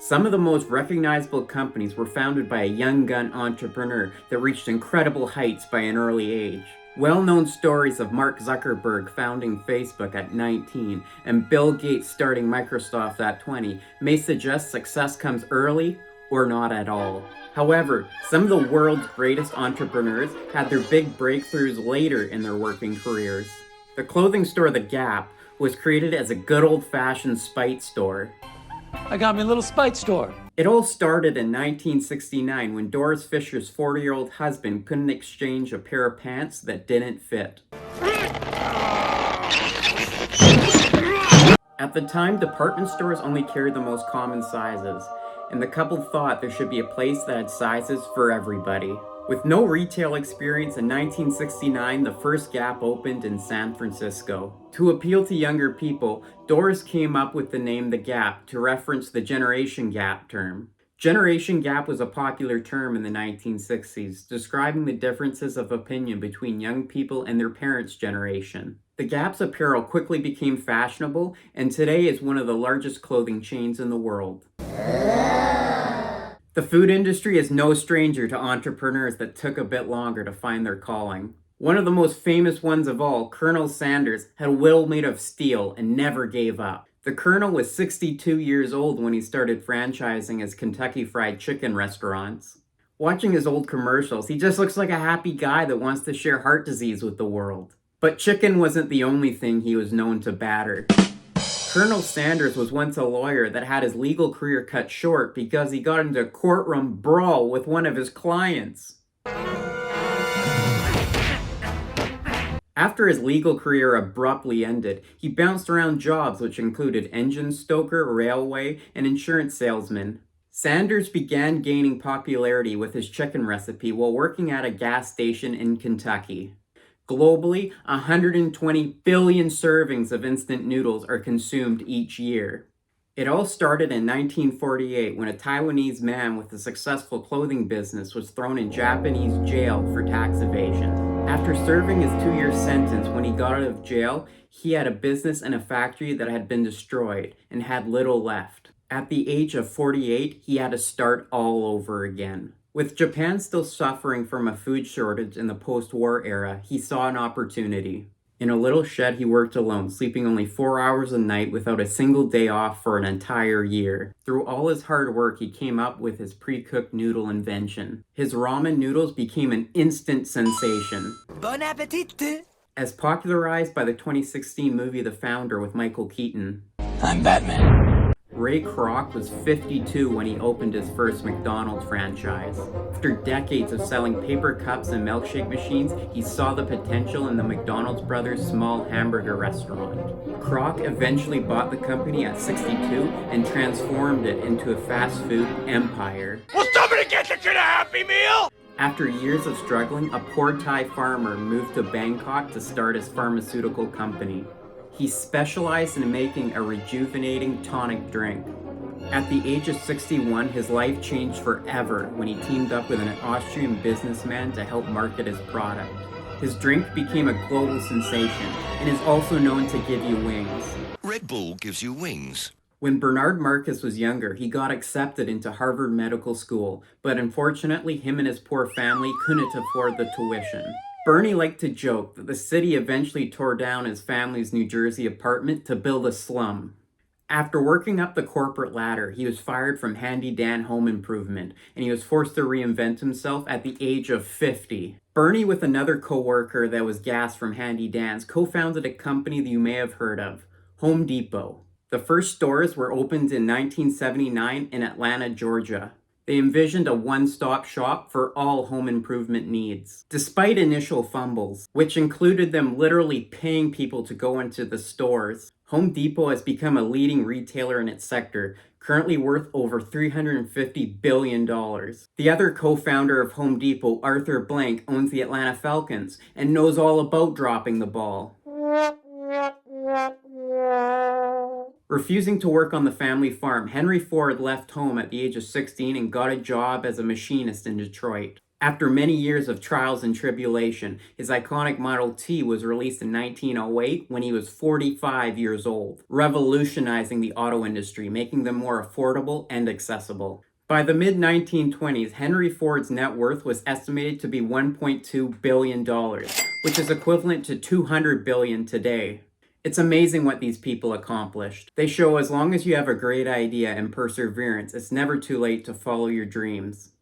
Some of the most recognizable companies were founded by a young gun entrepreneur that reached incredible heights by an early age. Well-known stories of Mark Zuckerberg founding Facebook at 19 and Bill Gates starting Microsoft at 20 may suggest success comes early or not at all. However, some of the world's greatest entrepreneurs had their big breakthroughs later in their working careers. The clothing store The Gap was created as a good old-fashioned spite store. I got me a little spite store. It all started in 1969 when Doris Fisher's 40-year-old husband couldn't exchange a pair of pants that didn't fit. At the time, department stores only carried the most common sizes, and the couple thought there should be a place that had sizes for everybody. With no retail experience, in 1969, the first Gap opened in San Francisco. To appeal to younger people, Doris came up with the name The Gap to reference the generation gap term. Generation gap was a popular term in the 1960s, describing the differences of opinion between young people and their parents' generation. The Gap's apparel quickly became fashionable, and today is one of the largest clothing chains in the world. The food industry is no stranger to entrepreneurs that took a bit longer to find their calling. One of the most famous ones of all, Colonel Sanders, had a will made of steel and never gave up. The Colonel was 62 years old when he started franchising his Kentucky Fried Chicken restaurants. Watching his old commercials, he just looks like a happy guy that wants to share heart disease with the world. But chicken wasn't the only thing he was known to batter. Colonel Sanders was once a lawyer that had his legal career cut short because he got into a courtroom brawl with one of his clients. After his legal career abruptly ended, he bounced around jobs which included engine stoker, railway, and insurance salesman. Sanders began gaining popularity with his chicken recipe while working at a gas station in Kentucky. Globally, 120 billion servings of instant noodles are consumed each year. It all started in 1948 when a Taiwanese man with a successful clothing business was thrown in Japanese jail for tax evasion. After serving his 2-year sentence, when he got out of jail, he had a business and a factory that had been destroyed and had little left. At the age of 48, he had to start all over again. With Japan still suffering from a food shortage in the post-war era, he saw an opportunity. In a little shed, he worked alone, sleeping only 4 hours a night without a single day off for an entire year. Through all his hard work, he came up with his pre-cooked noodle invention. His ramen noodles became an instant sensation. Bon appetit! As popularized by the 2016 movie The Founder with Michael Keaton. I'm Batman. Ray Kroc was 52 when he opened his first McDonald's franchise. After decades of selling paper cups and milkshake machines, he saw the potential in the McDonald's brothers' small hamburger restaurant. Kroc eventually bought the company at 62 and transformed it into a fast food empire. Will somebody get the kid a Happy Meal? After years of struggling, a poor Thai farmer moved to Bangkok to start his pharmaceutical company. He specialized in making a rejuvenating tonic drink. At the age of 61, his life changed forever when he teamed up with an Austrian businessman to help market his product. His drink became a global sensation and is also known to give you wings. Red Bull gives you wings. When Bernard Marcus was younger, he got accepted into Harvard Medical School, but unfortunately, him and his poor family couldn't afford the tuition. Bernie liked to joke that the city eventually tore down his family's New Jersey apartment to build a slum. After working up the corporate ladder, he was fired from Handy Dan Home Improvement, and he was forced to reinvent himself at the age of 50. Bernie, with another co-worker that was gassed from Handy Dan's, co-founded a company that you may have heard of, Home Depot. The first stores were opened in 1979 in Atlanta, Georgia. They envisioned a one-stop shop for all home improvement needs. Despite initial fumbles, which included them literally paying people to go into the stores, Home Depot has become a leading retailer in its sector, currently worth over $350 billion. The other co-founder of Home Depot, Arthur Blank, owns the Atlanta Falcons and knows all about dropping the ball. Refusing to work on the family farm, Henry Ford left home at the age of 16 and got a job as a machinist in Detroit. After many years of trials and tribulation, his iconic Model T was released in 1908 when he was 45 years old, revolutionizing the auto industry, making them more affordable and accessible. By the mid-1920s, Henry Ford's net worth was estimated to be $1.2 billion, which is equivalent to $200 billion today. It's amazing what these people accomplished. They show as long as you have a great idea and perseverance, it's never too late to follow your dreams.